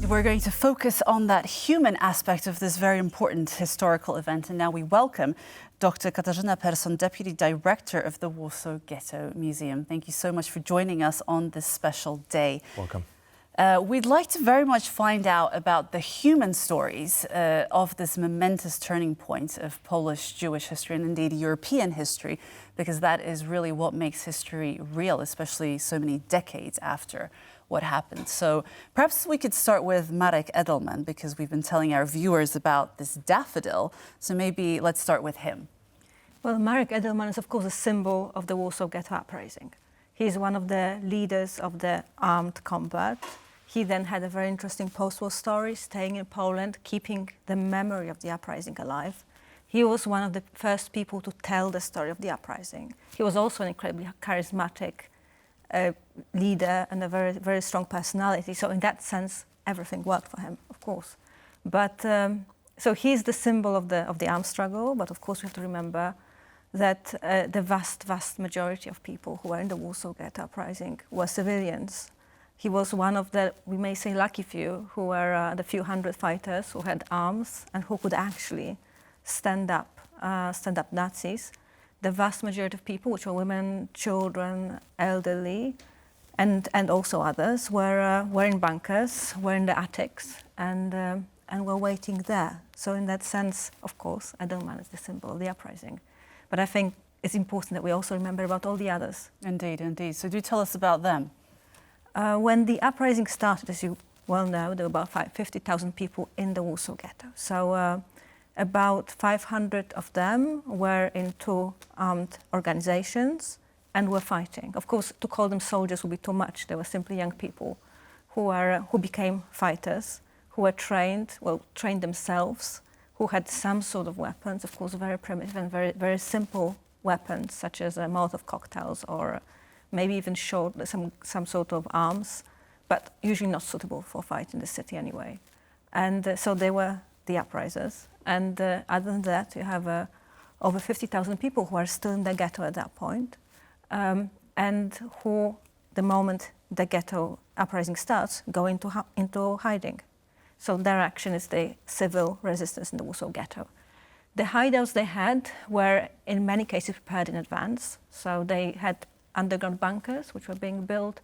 We're going to focus on that human aspect of this very important historical event. And now we welcome Dr. Katarzyna Person, Deputy Director of the Warsaw Ghetto Museum. Thank you so much for joining us on this special day. Welcome. We'd like to very much find out about the human stories of this momentous turning point of Polish Jewish history and indeed European history, because that is really what makes history real, especially so many decades after what happened. So perhaps we could start with Marek Edelman, because we've been telling our viewers about this daffodil. So maybe let's start with him. Well, Marek Edelman is, of course, a symbol of the Warsaw Ghetto Uprising. He's one of the leaders of the armed combat. He then had a very interesting post-war story, staying in Poland, keeping the memory of the uprising alive. He was one of the first people to tell the story of the uprising. He was also an incredibly charismatic leader and a very, very strong personality. So in that sense, everything worked for him, of course. But so he's the symbol of the armed struggle. But of course, we have to remember that the vast majority of people who were in the Warsaw Ghetto Uprising were civilians. He was one of the, we may say, lucky few who were the few hundred fighters who had arms and who could actually stand up Nazis. The vast majority of people, which were women, children, elderly, and also others, were in bunkers, were in the attics, and were waiting there. So in that sense, of course, Edelman is the symbol of the uprising. But I think it's important that we also remember about all the others. Indeed, indeed. So do tell us about them. When the uprising started, as you well know, there were about 50,000 people in the Warsaw Ghetto. So about 500 of them were in two armed organizations and were fighting. Of course, to call them soldiers would be too much. They were simply young people who became fighters, who were trained themselves, who had some sort of weapons, of course, very primitive and very, very simple weapons, such as Molotov cocktails or maybe even some sort of arms, but usually not suitable for fight in the city anyway. And so they were the uprisers. And other than that, you have over 50,000 people who are still in the ghetto at that point, and who, the moment the ghetto uprising starts, go into hiding. So their action is the civil resistance in the Warsaw Ghetto. The hideouts they had were in many cases prepared in advance. So they had underground bunkers, which were being built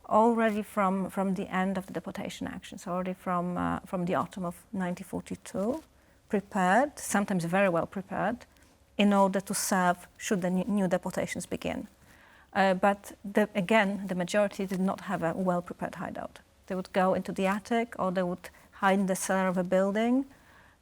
already from the end of the deportation action, so already from the autumn of 1942, prepared, sometimes very well prepared, in order to serve should the new deportations begin. But again, the majority did not have a well-prepared hideout. They would go into the attic or they would hide in the cellar of a building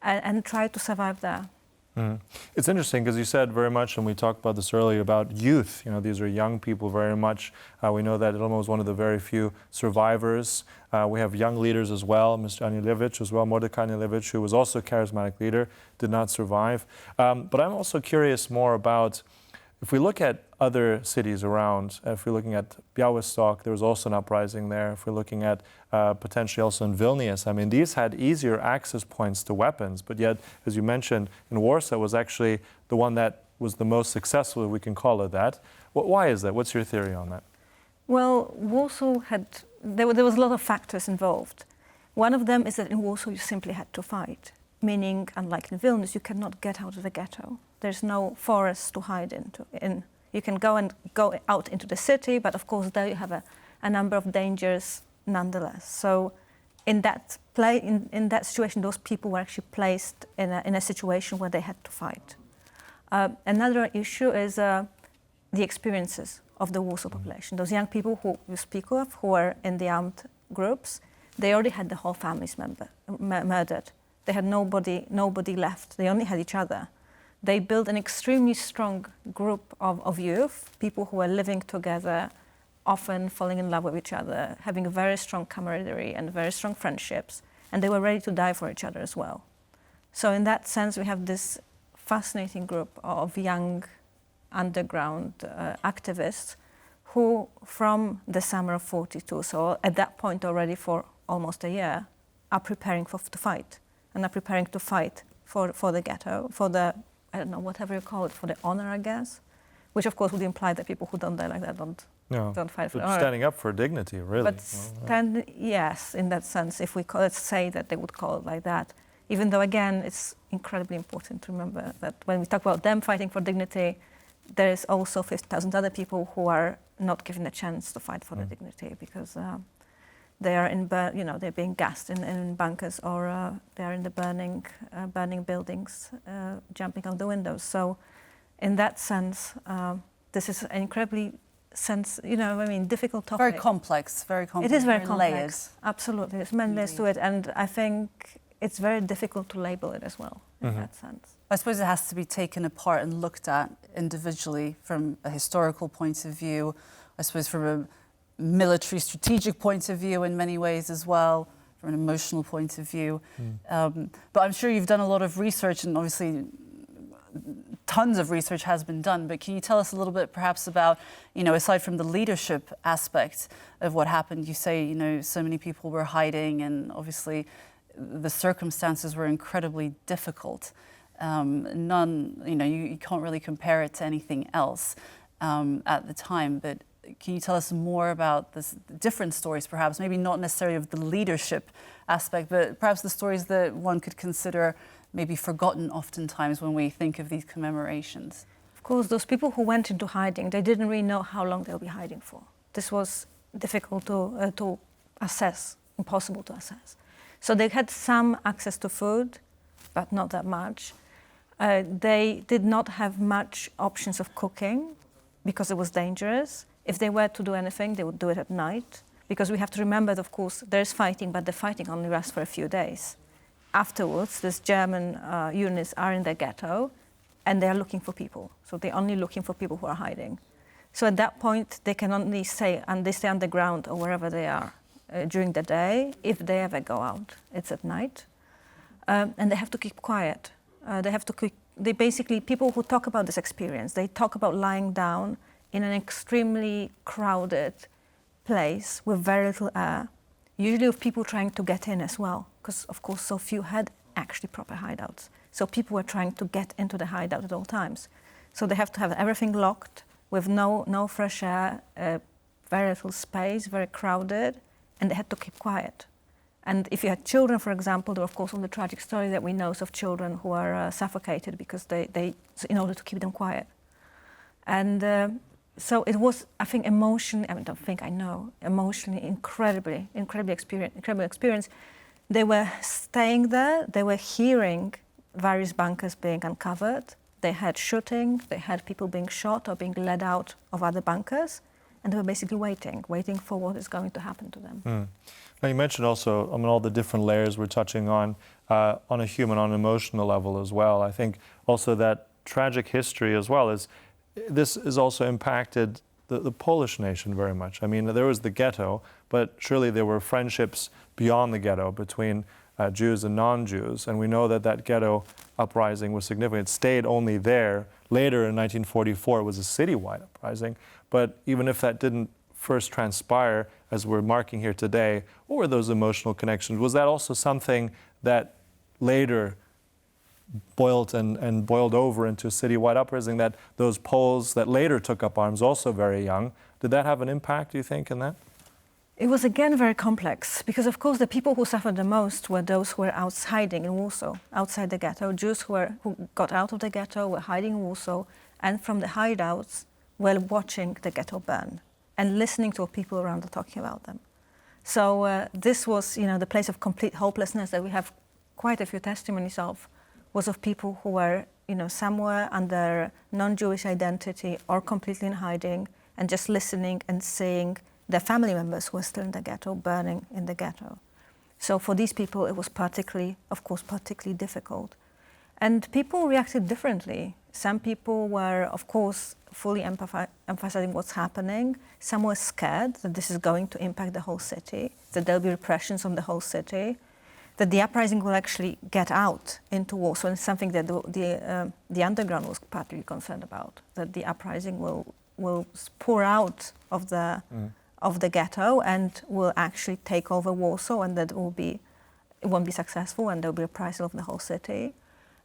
and try to survive there. Mm. It's interesting because you said very much, and we talked about this earlier, about youth. You know, these are young people very much. We know that Ilma was one of the very few survivors. We have young leaders as well, Mr. Anielewicz as well, Mordecai Anielewicz, who was also a charismatic leader, did not survive. But I'm also curious more about, if we look at other cities around, if we're looking at Białystok, there was also an uprising there. If we're looking at potentially also in Vilnius, I mean, these had easier access points to weapons, but yet, as you mentioned, in Warsaw was actually the one that was the most successful, if we can call it that. Why is that? What's your theory on that? Well, Warsaw there was a lot of factors involved. One of them is that in Warsaw you simply had to fight, meaning, unlike in Vilnius, you cannot get out of the ghetto. There's no forest to hide in. You can go out into the city, but of course there you have a number of dangers nonetheless. So in that situation, those people were actually placed in a situation where they had to fight. Another issue is the experiences of the Warsaw population. Those young people who you speak of, who were in the armed groups, they already had the whole families murdered. They had nobody left. They only had each other. They built an extremely strong group of youth, people who were living together, often falling in love with each other, having a very strong camaraderie and very strong friendships, and they were ready to die for each other as well. So in that sense, we have this fascinating group of young underground activists who, from the summer of 42, so at that point already for almost a year, are preparing to fight, and are preparing to fight for the ghetto, for the, I don't know, whatever you call it, for the honor, I guess, which of course would imply that people who don't die like that don't No. don't fight for But standing up for dignity, really. But yes, in that sense, if we let's say that they would call it like that, even though again it's incredibly important to remember that when we talk about them fighting for dignity, there is also 50,000 other people who are not given a chance to fight for the dignity because they are they're being gassed in bunkers or they are in the burning buildings, jumping out the windows. So, in that sense, this is an incredibly difficult topic. Very complex, very complex. It is very complex. Layered. Absolutely, there's many layers to it, and I think it's very difficult to label it as well in that sense. I suppose it has to be taken apart and looked at individually from a historical point of view, I suppose from a military strategic point of view in many ways as well, from an emotional point of view. But I'm sure you've done a lot of research, and obviously tons of research has been done, but can you tell us a little bit perhaps about, aside from the leadership aspect of what happened, you say, so many people were hiding and obviously the circumstances were incredibly difficult. You can't really compare it to anything else at the time, but can you tell us more about the different stories, perhaps, maybe not necessarily of the leadership aspect, but perhaps the stories that one could consider maybe forgotten oftentimes when we think of these commemorations? Of course, those people who went into hiding, they didn't really know how long they'll be hiding for. This was difficult to assess, impossible to assess. So they had some access to food, but not that much. They did not have much options of cooking because it was dangerous. If they were to do anything, they would do it at night, because we have to remember that, of course, there's fighting, but the fighting only lasts for a few days. Afterwards, these German units are in the ghetto, and they are looking for people. So they're only looking for people who are hiding. So at that point, they can only stay underground or wherever they are during the day. If they ever go out, it's at night. And they have to keep quiet. People who talk about this experience, they talk about lying down in an extremely crowded place with very little air, usually with people trying to get in as well, because of course so few had actually proper hideouts. So people were trying to get into the hideout at all times. So they have to have everything locked with no fresh air, very little space, very crowded, and they had to keep quiet. And if you had children, for example, there were of course all the tragic stories that we know of children who are suffocated because they in order to keep them quiet. And so it was, I think, emotionally incredibly experience. They were staying there, they were hearing various bunkers being uncovered, they had shooting, they had people being shot or being led out of other bunkers, and they were basically waiting for what is going to happen to them. Now you mentioned also all the different layers we're touching on a human, on an emotional level as well. I think also that tragic history as well this has also impacted the Polish nation very much. I mean, there was the ghetto, but surely there were friendships beyond the ghetto between Jews and non-Jews, and we know that ghetto uprising was significant. It stayed only there. Later in 1944, it was a citywide uprising, but even if that didn't first transpire, as we're marking here today, what were those emotional connections? Was that also something that later boiled over into a citywide uprising, that those Poles that later took up arms, also very young, did that have an impact, do you think, in that? It was again very complex, because of course the people who suffered the most were those who were hiding in Warsaw, outside the ghetto. Jews who got out of the ghetto were hiding in Warsaw, and from the hideouts were watching the ghetto burn and listening to what people around are talking about them. So this was, the place of complete hopelessness that we have quite a few testimonies of, was of people who were, somewhere under non-Jewish identity or completely in hiding, and just listening and seeing their family members who were still in the ghetto, burning in the ghetto. So for these people, it was particularly difficult. And people reacted differently. Some people were, of course, fully emphasizing what's happening. Some were scared that this is going to impact the whole city, that there'll be repressions on the whole city, that the uprising will actually get out into Warsaw, and something that the underground was particularly concerned about, that the uprising will pour out of the ghetto and will actually take over Warsaw, and that it won't be successful, and there'll be a reprisal of the whole city.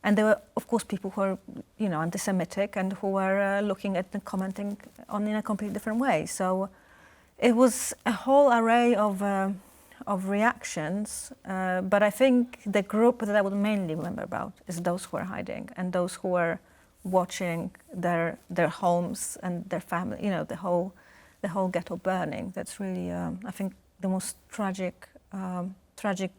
And there were, of course, people who were, you know, anti-Semitic and who were looking at and commenting on in a completely different way. So it was a whole array of reactions. But I think the group that I would mainly remember about is those who were hiding and those who were watching their homes and their family, you know, the whole ghetto burning. That's really, I think, the most tragic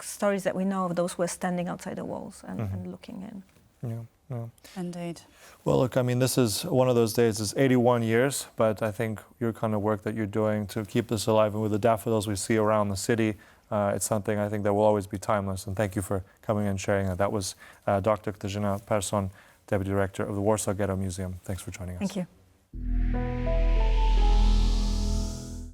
stories that we know of those who were standing outside the walls and looking in. Yeah, yeah. Indeed. Well, look, I mean, this is one of those days. It's 81 years, but I think your kind of work that you're doing to keep this alive, and with the daffodils we see around the city, it's something I think that will always be timeless. And thank you for coming and sharing that. That was Dr. Katarzyna Person, Deputy Director of the Warsaw Ghetto Museum. Thanks for joining us. Thank you.